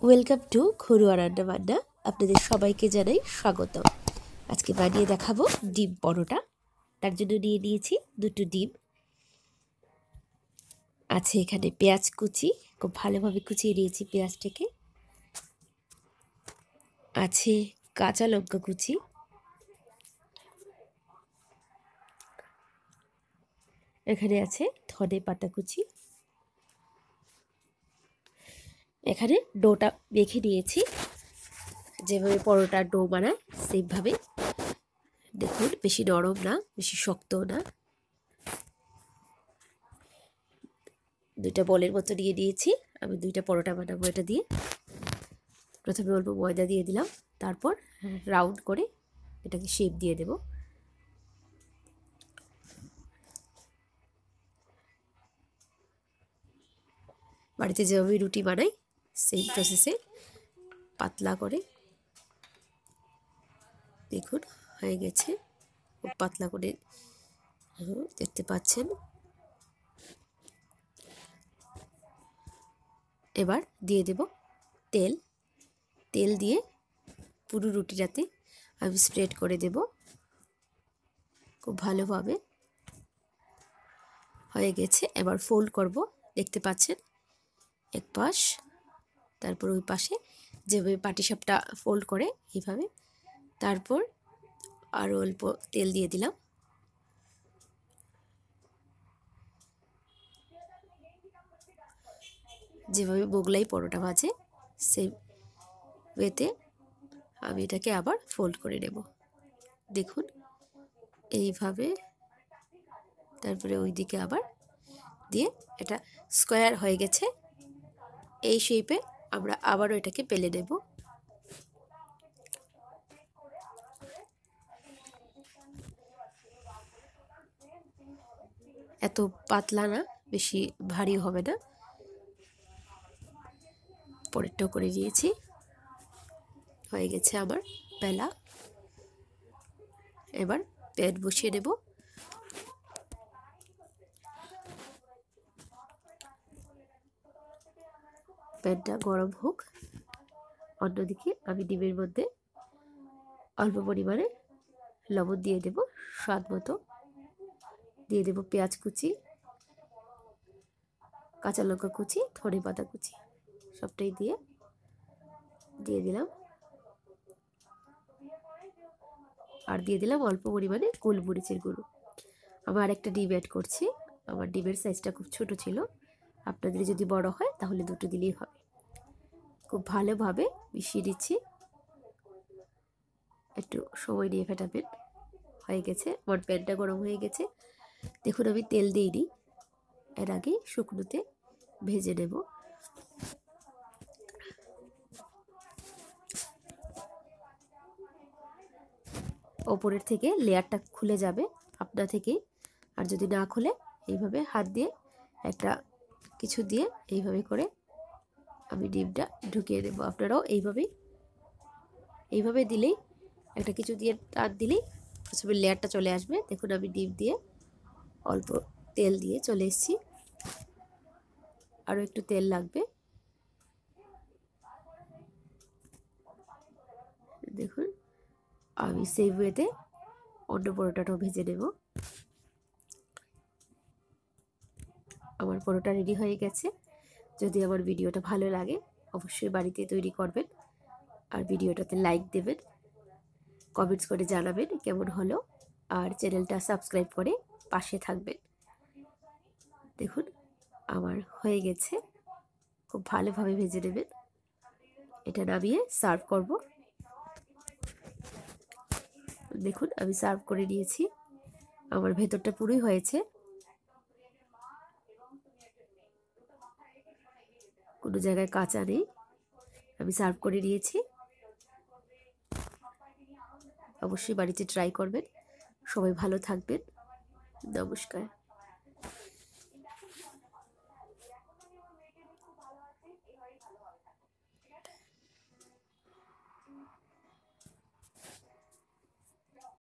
Welcome to ঘরোয়া রান্না বান্না। আপনাদের সবাইকে জানাই স্বাগত। আজকে বানিয়ে দেখাবো ডিম পরোটা। তার জন্য নিয়ে নিয়েছি দুটো ডিম, আছে এখানে পেঁয়াজ কুচি, খুব ভালোভাবে কুচিয়ে নিয়েছি পেঁয়াজটাকে, আছে কাঁচা লঙ্কা কুচি, এখানে আছে ধনে পাতা কুচি। এখানে ডোটা মেখে নিয়েছি, যেভাবে পরোটার ডো বানায় সেইভাবে। দেখুন, বেশি নরম না, বেশি শক্তও না। দুইটা বলের মতো নিয়ে নিয়েছি। আমি দুইটা পরোটা বানাবো এটা দিয়ে। প্রথমে অল্প ময়দা দিয়ে দিলাম, তারপর রাউন্ড করে এটাকে শেপ দিয়ে দেব। বাড়িতে যেভাবে রুটি বানাই সেই প্রসেসে পাতলা করে। দেখুন হয়ে গেছে, খুব পাতলা করে দেখতে পাচ্ছেন। এবার দিয়ে দেব তেল। তেল দিয়ে পুরো রুটিটাতে আমি স্প্রেড করে দেব খুব ভালোভাবে। হয়ে গেছে, এবার ফোল্ড করব। দেখতে পাচ্ছেন এক পাশ, তারপর ওই পাশে যেভাবে পাটিসাপটা ফোল্ড করে এইভাবে। তারপর আরও অল্প তেল দিয়ে দিলাম। যেভাবে মোগলাই পরোটা ভাজে সেই ওয়েতে আমি এটাকে আবার ফোল্ড করে নেব। দেখুন এইভাবে, তারপরে ওই দিকে আবার দিয়ে এটা স্কোয়ার হয়ে গেছে। এই শেপে আমরা আবারও এটাকে বেলে নেব। এত পাতলা না, বেশি ভারী হবে না। পরেরটাও করে নিয়েছি, হয়ে গেছে আমার বেলা। এবার প্যান বসিয়ে নেব। প্যানটা গরম হোক, অন্যদিকে আমি ডিমের মধ্যে অল্প পরিমাণে লবণ দিয়ে দেব, স্বাদ মতো দিয়ে দেব পেঁয়াজ কুচি, কাঁচা লঙ্কা কুচি, ধনে পাতা কুচি, সবটাই দিয়ে দিলাম। আর দিয়ে দিলাম অল্প পরিমাণে গোলমরিচের গুঁড়ো। আমার আরেকটা ডিম অ্যাড করছি। আমার ডিমের সাইজটা খুব ছোট ছিল, আপনাদের যদি বড় হয় তাহলে দুটো দিলেই হবে। খুব ভালোভাবে মিশিয়ে দিচ্ছি, একটু সময় নিয়ে ফেটাবেন। হয়ে গেছে, আমার প্যানটা গরম হয়ে গেছে। দেখুন আমি তেল দিইনি, এর আগে শুকনোতে ভেজে নেব। ওপরের থেকে লেয়ারটা খুলে যাবে আপনা থেকেই। আর যদি না খুলে এইভাবে হাত দিয়ে একটা কিছু দিয়ে এইভাবে করে আমি ডিমটা ঢুকিয়ে দেবো। আপনারাও এইভাবে দিলেই, একটা কিছু দিয়ে টান দিলেই প্রথমে লেয়ারটা চলে আসবে। দেখুন আমি ডিম দিয়ে অল্প তেল দিয়ে চলে এসেছি, আরও একটু তেল লাগবে। দেখুন আমি সেই ওয়েতে অন্য পরোটাটাও ভেজে নেব। আমার পরোটা রেডি হয়ে গেছে। যদি আমার ভিডিওটা ভালো লাগে অবশ্যই বাড়িতে তৈরি করবেন, আর ভিডিওটাতে লাইক দেবেন, কমেন্টস করে জানাবেন কেমন হলো, আর চ্যানেলটা সাবস্ক্রাইব করে পাশে থাকবেন। দেখুন আমার হয়ে গেছে, খুব ভালোভাবে ভেজে নেবেন। এটা নামিয়ে সার্ভ করব। দেখুন আমি সার্ভ করে নিয়েছি, আমার ভেতরটা পুরোই হয়েছে, কোনো জায়গায় কাঁচা নেই। আমি সার্ভ করে নিয়েছি। অবশ্যই বাড়িতে ট্রাই করবেন। সবাই ভালো থাকবেন। নমস্কার।